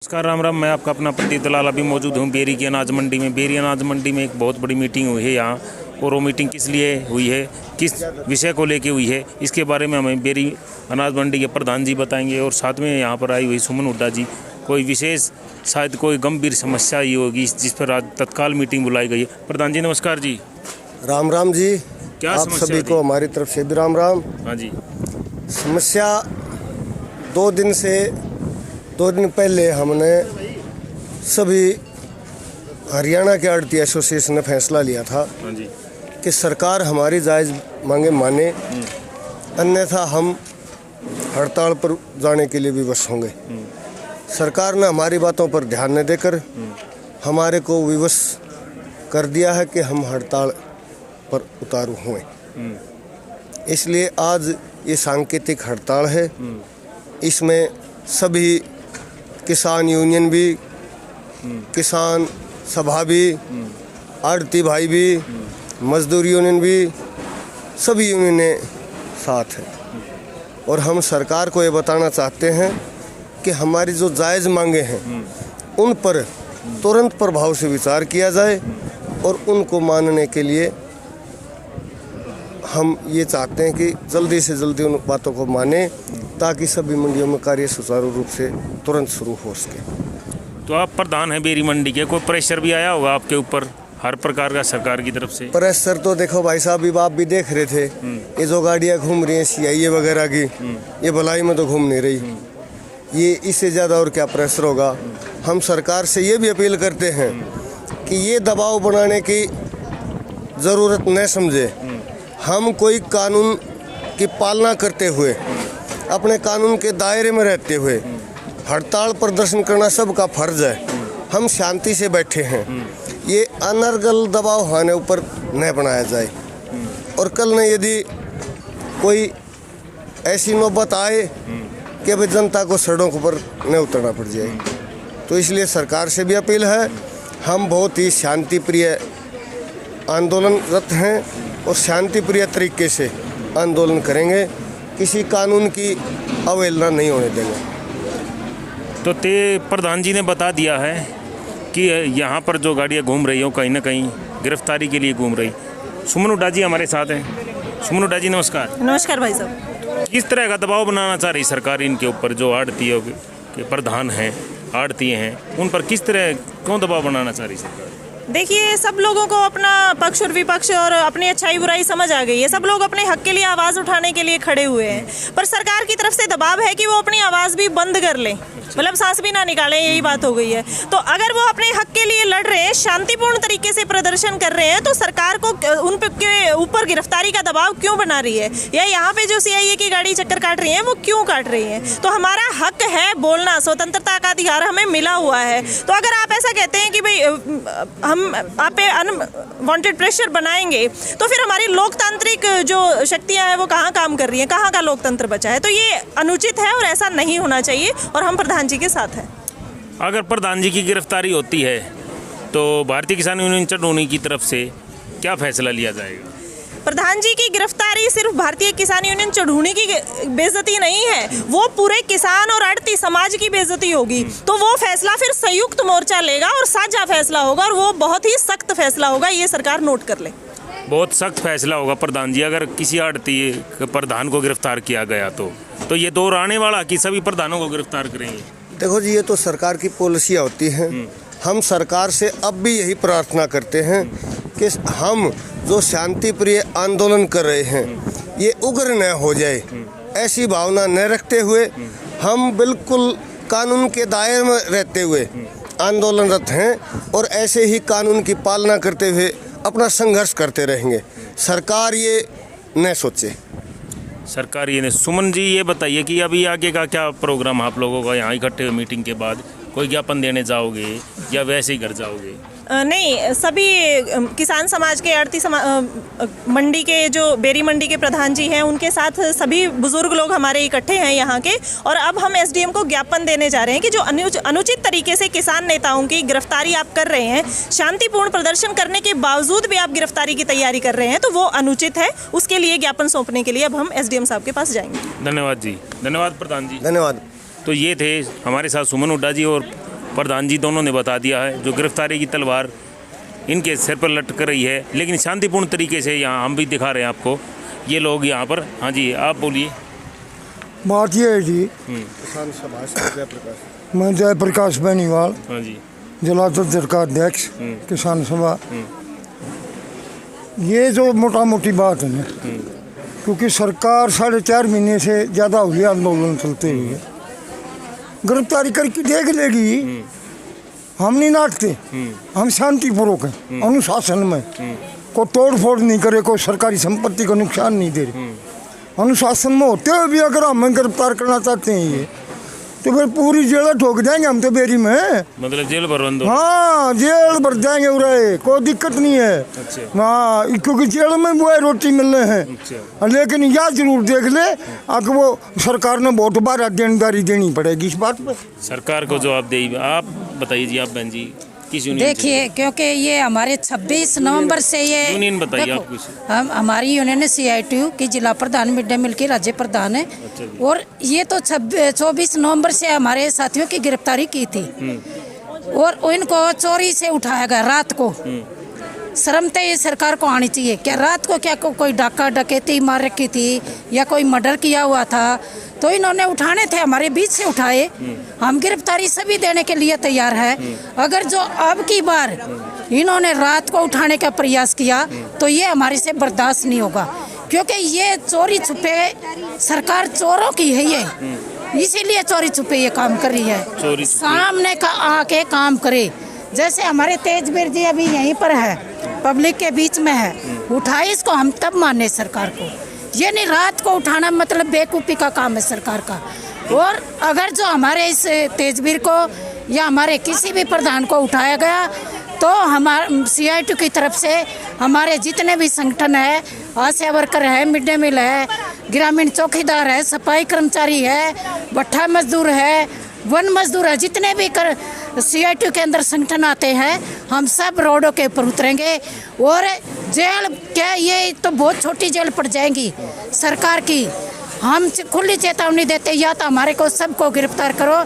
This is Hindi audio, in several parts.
नमस्कार, राम राम। मैं आपका अपना प्रदीप दलाल अभी मौजूद हूँ बेरी की अनाज मंडी में। बेरी अनाज मंडी में एक बहुत बड़ी मीटिंग हुई है यहाँ, और वो मीटिंग किस लिए हुई है, किस विषय को लेके हुई है, इसके बारे में हमें बेरी अनाज मंडी के प्रधान जी बताएंगे। और साथ में यहाँ पर आई हुई सुमन हुड्डा जी, कोई विशेष शायद कोई गंभीर समस्या ही होगी जिस पर आज तत्काल मीटिंग बुलाई गई है। प्रधान जी नमस्कार जी। राम राम जी। क्या आप सभी को हमारी तरफ से भी राम राम। हाँ जी। समस्या 2 दिन पहले हमने सभी हरियाणा के आड़ती एसोसिएशन ने फैसला लिया था कि सरकार हमारी जायज़ मांगे माने, अन्यथा हम हड़ताल पर जाने के लिए विवश होंगे। सरकार ने हमारी बातों पर ध्यान न देकर हमारे को विवश कर दिया है कि हम हड़ताल पर उतारू हुए। इसलिए आज ये सांकेतिक हड़ताल है। इसमें सभी किसान यूनियन भी, किसान सभा भी, आड़ती भाई भी, मजदूर यूनियन भी, सभी यूनियनें साथ हैं। और हम सरकार को ये बताना चाहते हैं कि हमारी जो जायज़ मांगे हैं उन पर तुरंत प्रभाव से विचार किया जाए, और उनको मानने के लिए हम ये चाहते हैं कि जल्दी से जल्दी उन बातों को माने, ताकि सभी मंडियों में कार्य सुचारू रूप से तुरंत शुरू हो सके। तो आप प्रधान हैं बेरी मंडी के, कोई प्रेशर भी आया होगा आपके ऊपर हर प्रकार का सरकार की तरफ से? प्रेशर तो देखो भाई साहब, आप भी देख रहे थे, ये जो गाड़ियाँ घूम रही हैं CIA वगैरह की, ये भलाई में तो घूम नहीं रही। ये इससे ज़्यादा और क्या प्रेशर होगा। हम सरकार से ये भी अपील करते हैं कि ये दबाव बनाने की ज़रूरत न समझे। हम कोई कानून की पालना करते हुए, अपने कानून के दायरे में रहते हुए हड़ताल प्रदर्शन करना सबका फर्ज है। हम शांति से बैठे हैं। ये अनर्गल दबाव हमारे ऊपर न बनाया जाए, और कल न यदि कोई ऐसी नौबत आए कि भाई जनता को सड़कों पर न उतरना पड़ जाए, तो इसलिए सरकार से भी अपील है। हम बहुत ही शांति प्रिय आंदोलनरत हैं और शांति प्रिय तरीके से आंदोलन करेंगे। किसी कानून की अवहेलना नहीं होने देंगे। तो प्रधान जी ने बता दिया है कि यहाँ पर जो गाड़ियाँ घूम रही हो कहीं ना कहीं गिरफ्तारी के लिए घूम रही। सुमन हुड्डा जी हमारे साथ हैं। सुमन हुड्डा जी नमस्कार। नमस्कार भाई साहब। किस तरह का दबाव बनाना चाह रही सरकार इनके ऊपर, जो आड़तियों के प्रधान हैं, आड़ती हैं, उन पर किस तरह क्यों दबाव बनाना चाह रही सरकार? देखिए, सब लोगों को अपना पक्ष और विपक्ष और अपनी अच्छाई बुराई समझ आ गई है। सब लोग अपने हक के लिए आवाज़ उठाने के लिए खड़े हुए हैं, पर सरकार की तरफ से दबाव है कि वो अपनी आवाज़ भी बंद कर लें, मतलब सांस भी ना निकालें। यही बात हो गई है। तो अगर वो अपने हक के लिए लड़ रहे हैं, शांतिपूर्ण तरीके से प्रदर्शन कर रहे हैं, तो सरकार को उन के ऊपर गिरफ्तारी का दबाव क्यों बना रही है, या यहाँ पे जो CIA की गाड़ी चक्कर काट रही है वो क्यों काट रही है? तो हमारा हक है बोलना, स्वतंत्रता का अधिकार हमें मिला हुआ है। तो अगर आप ऐसा कहते हैं कि भाई हम आप पे अनवांटेड प्रेशर बनाएंगे, तो फिर हमारी लोकतांत्रिक जो शक्तियां हैं वो कहाँ काम कर रही हैं, कहाँ का लोकतंत्र बचा है? तो ये अनुचित है और ऐसा नहीं होना चाहिए, और हम प्रधान जी के साथ हैं। अगर प्रधान जी की गिरफ्तारी होती है तो भारतीय किसान यूनियन चढ़ोनी की तरफ से क्या फैसला लिया जाएगा? प्रधान जी की गिरफ्तारी सिर्फ भारतीय किसान यूनियन चढ़ूनी की बेइज्जती नहीं है, वो पूरे किसान और आड़ती समाज की बेइज्जती होगी। तो वो फैसला फिर संयुक्त मोर्चा लेगा और साझा फैसला होगा, और वो बहुत ही सख्त फैसला होगा। ये सरकार नोट कर ले। बहुत सख्त फैसला होगा प्रधान जी। अगर किसी आड़ती प्रधान को गिरफ्तार किया गया तो ये दौर आने वाला कि सभी प्रधानों को गिरफ्तार करेंगे? देखो जी, ये तो सरकार की पॉलिसियाँ होती हैं। हम सरकार से अब भी यही प्रार्थना करते हैं कि हम जो शांति प्रिय आंदोलन कर रहे हैं ये उग्र न हो जाए। ऐसी भावना न रखते हुए हम बिल्कुल कानून के दायरे में रहते हुए आंदोलनरत हैं, और ऐसे ही कानून की पालना करते हुए अपना संघर्ष करते रहेंगे। सरकार ये न सोचे। सरकार ये नहीं। सुमन जी ये बताइए कि अभी आगे का क्या प्रोग्राम आप लोगों का? यहाँ इकट्ठे हुए मीटिंग के बाद कोई ज्ञापन देने जाओगे या वैसे ही घर जाओगे? नहीं, सभी किसान समाज के आड़ती मंडी के जो बेरी मंडी के प्रधान जी हैं उनके साथ सभी बुजुर्ग लोग हमारे इकट्ठे हैं यहाँ के, और अब हम SDM को ज्ञापन देने जा रहे हैं कि जो अनुचित तरीके से किसान नेताओं की गिरफ्तारी आप कर रहे हैं, शांतिपूर्ण प्रदर्शन करने के बावजूद भी आप गिरफ्तारी की तैयारी कर रहे हैं, तो वो अनुचित है। उसके लिए ज्ञापन सौंपने के लिए अब हम SDM साहब के पास जाएंगे। धन्यवाद जी। धन्यवाद प्रधान जी। धन्यवाद। तो ये थे हमारे साथ सुमन हुड्डा जी और प्रधान जी दोनों ने बता दिया है। जो गिरफ्तारी की तलवार इनके सिर पर लटक रही है, लेकिन शांतिपूर्ण तरीके से यहाँ हम भी दिखा रहे हैं आपको, ये लोग यहाँ पर। हाँ जी, आप बोलिए। बात ये है जी, किसान सभा से जयप्रकाश। मैं जयप्रकाश बेनीवाल, हाँ जी, जिला दफ्तर का अध्यक्ष किसान सभा। ये जो मोटा मोटी बात है ना, क्योंकि सरकार 4.5 महीने से ज़्यादा हो गया आंदोलन चलते हुए, गिरफ्तारी करके देख लेगी। हम नहीं नाटते, हम शांतिपूर्वक हैं, अनुशासन में, कोई तोड़ फोड़ नहीं करे, कोई सरकारी संपत्ति को नुकसान नहीं दे रहे। अनुशासन में होते हुए भी अगर हमें गिरफ्तार करना चाहते हैं ये, तो फिर पूरी जेल ठोक देंगे हम तो बेरी में। मतलब जेल भर बंद हो। हाँ, जेल भर जाएंगे उरे, कोई दिक्कत नहीं है। अच्छा। हाँ, क्योंकि जेल में वो है रोटी मिलने हैं। अच्छा। लेकिन यह जरूर देख ले अगर वो सरकार ने बहुत बार देनदारी देनी पड़ेगी इस बात पर। सरकार को जवाब दे। आप बताइए जी, आप बहन जी किस यूनियन देखिए, क्योंकि ये हमारे 26 नवंबर से ये यूनियन बताइए देखो, आप कुछ। हमारी यूनियन है CITU की जिला प्रधान, मिड डे मील की राज्य प्रधान है। और ये तो 24 नवंबर से हमारे साथियों की गिरफ्तारी की थी और इनको चोरी से उठाया गया रात को। शर्म तो ये सरकार को आनी चाहिए। क्या रात को क्या कोई डाका डकैती मार रखी थी या कोई मर्डर किया हुआ था, तो इन्होंने उठाने थे, हमारे बीच से उठाए। हम गिरफ्तारी सभी देने के लिए तैयार है। अगर जो अब की बार इन्होंने रात को उठाने का प्रयास किया तो ये हमारे से बर्दाश्त नहीं होगा, क्योंकि ये चोरी छुपे, सरकार चोरों की है ये, इसीलिए चोरी छुपे ये काम कर रही है। सामने का आके काम करे। जैसे हमारे तेजवीर जी अभी यहीं पर है, पब्लिक के बीच में है, उठाए इसको हम तब माने सरकार को। ये नहीं रात को उठाना, मतलब बेवकूफ़ी का काम है सरकार का। और अगर जो हमारे इस तेजवीर को या हमारे किसी भी प्रधान को उठाया गया तो हमारे CITU की तरफ से हमारे जितने भी संगठन है, आशा वर्कर है, मिड डे मील है, ग्रामीण चौकीदार है, सफाई कर्मचारी है, भट्ठा मजदूर है, वन मजदूर है, जितने भी CITU के अंदर संगठन आते हैं, हम सब रोडों के ऊपर उतरेंगे। और जेल क्या, ये तो बहुत छोटी जेल पड़ जाएंगी सरकार की। हम खुली चेतावनी देते, या तो हमारे को सबको गिरफ्तार करो,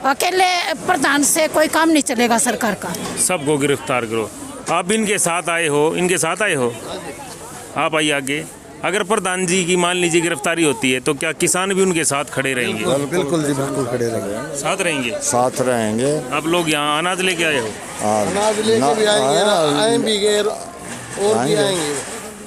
अकेले प्रधान से कोई काम नहीं चलेगा सरकार का। सबको गिरफ्तार करो। आप इनके साथ आए हो, इनके साथ आए हो, आप आइए आगे। अगर प्रधान जी की मान लीजिए गिरफ्तारी होती है तो क्या किसान भी उनके साथ खड़े रहेंगे? बिल्कुल जी, बिल्कुल खड़े रहेंगे, साथ रहेंगे। साथ रहेंगे। आप लोग यहाँ अनाज लेके आए हो? अनाज लेके भी आएंगे और भी आएंगे।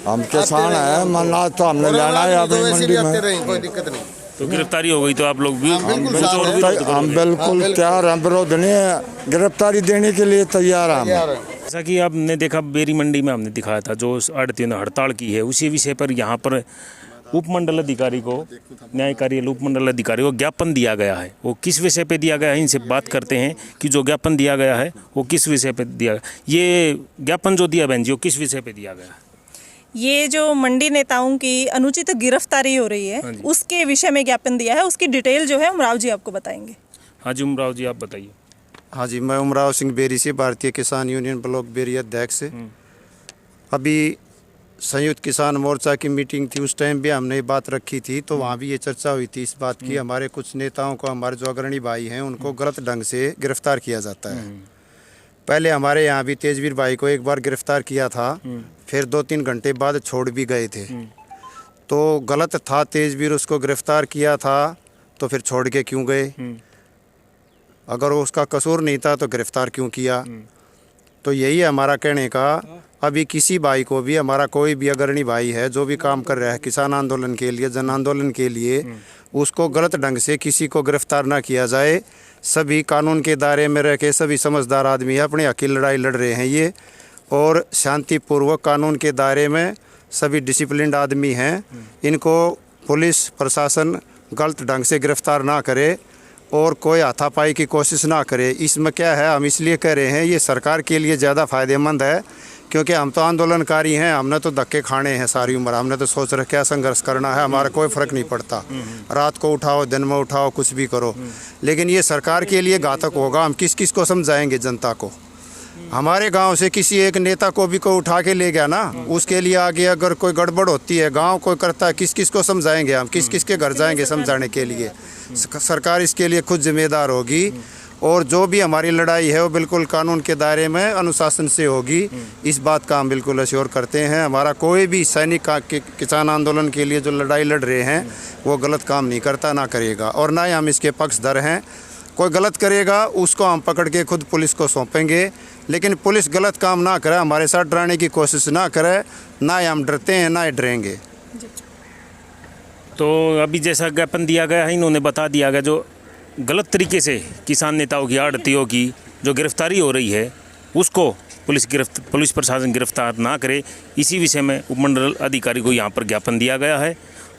हम किसान हैं, अनाज तो हमने लेना है अभी मंडी में, कोई दिक्कत नहीं। तो गिरफ्तारी हो गई तो आप लोग भी हम बिल्कुल तैयार हैं, विरोध नहीं है, गिरफ्तारी देने के लिए तैयार हैं। जैसा कि आपने देखा बेरी मंडी में हमने दिखाया था जो आड़तियों ने हड़ताल की है, उसी विषय पर यहाँ पर उपमंडल अधिकारी को, न्याय कार्य उपमंडल अधिकारी को ज्ञापन दिया गया है। वो किस विषय पे दिया गया है, इनसे बात करते हैं कि जो ज्ञापन दिया गया है वो किस विषय पे दिया गया। ये ज्ञापन जो दिया बहन जी, वो किस विषय पे दिया गया है? ये जो मंडी नेताओं की अनुचित गिरफ्तारी हो रही है उसके विषय में ज्ञापन दिया है। उसकी डिटेल जो है उमराव जी आपको बताएंगे। हाँ जी, उमराव जी आप बताइए। हाँ जी, मैं उमराव सिंह बेरी से, भारतीय किसान यूनियन ब्लॉक बेरी अध्यक्ष। अभी संयुक्त किसान मोर्चा की मीटिंग थी, उस टाइम भी हमने बात रखी थी, तो वहाँ भी ये चर्चा हुई थी इस बात की, हमारे कुछ नेताओं को, हमारे जो अग्रणी भाई हैं उनको गलत ढंग से गिरफ्तार किया जाता है। पहले हमारे यहाँ भी तेजवीर भाई को एक बार गिरफ्तार किया था, फिर 2-3 घंटे बाद छोड़ भी गए थे। तो गलत था, तेजवीर उसको गिरफ्तार किया था तो फिर छोड़ के क्यों गए? अगर उसका कसूर नहीं था तो गिरफ्तार क्यों किया? तो यही है हमारा कहने का। अभी किसी भाई को भी, हमारा कोई भी अग्रणी भाई है जो भी काम कर रहा है किसान आंदोलन के लिए, जन आंदोलन के लिए, उसको गलत ढंग से किसी को गिरफ्तार ना किया जाए। सभी कानून के दायरे में रह के सभी समझदार आदमी है, अपनी हक की लड़ाई लड़ रहे हैं ये, और शांतिपूर्वक कानून के दायरे में सभी डिसिप्लिन्ड आदमी हैं। इनको पुलिस प्रशासन गलत ढंग से गिरफ्तार ना करे और कोई हाथापाई की कोशिश ना करे। इसमें क्या है, हम इसलिए कह रहे हैं ये सरकार के लिए ज़्यादा फ़ायदेमंद है, क्योंकि हम तो आंदोलनकारी हैं, हमने तो धक्के खाने हैं सारी उम्र, हमने तो सोच रखा है संघर्ष करना है, हमारा कोई फ़र्क नहीं पड़ता, रात को उठाओ दिन में उठाओ कुछ भी करो। लेकिन ये सरकार के लिए घातक होगा। हम किस किस को समझाएंगे जनता को? हमारे गांव से किसी एक नेता को भी कोई उठा के ले गया ना, उसके लिए आगे अगर कोई गड़बड़ होती है, गांव कोई करता है, किस किस को समझाएंगे हम? किस किस के घर जाएंगे समझाने के लिए? सरकार इसके लिए खुद जिम्मेदार होगी। और जो भी हमारी लड़ाई है वो बिल्कुल कानून के दायरे में अनुशासन से होगी। इस बात का हम बिल्कुल अश्योर करते हैं। हमारा कोई भी सैनिक किसान आंदोलन के लिए जो लड़ाई लड़ रहे हैं वो गलत काम नहीं करता, ना करेगा, और ना ही हम इसके पक्षधर हैं। कोई गलत करेगा उसको हम पकड़ के खुद पुलिस को सौंपेंगे, लेकिन पुलिस गलत काम ना करे, हमारे साथ डराने की कोशिश ना करे, ना ही हम डरते हैं ना ही डरेंगे। तो अभी जैसा ज्ञापन दिया गया है, इन्होंने बता दिया गया जो गलत तरीके से किसान नेताओं की आड़तियों की जो गिरफ्तारी हो रही है उसको पुलिस प्रशासन गिरफ्तार ना करे, इसी विषय में उपमंडल अधिकारी को यहाँ पर ज्ञापन दिया गया है।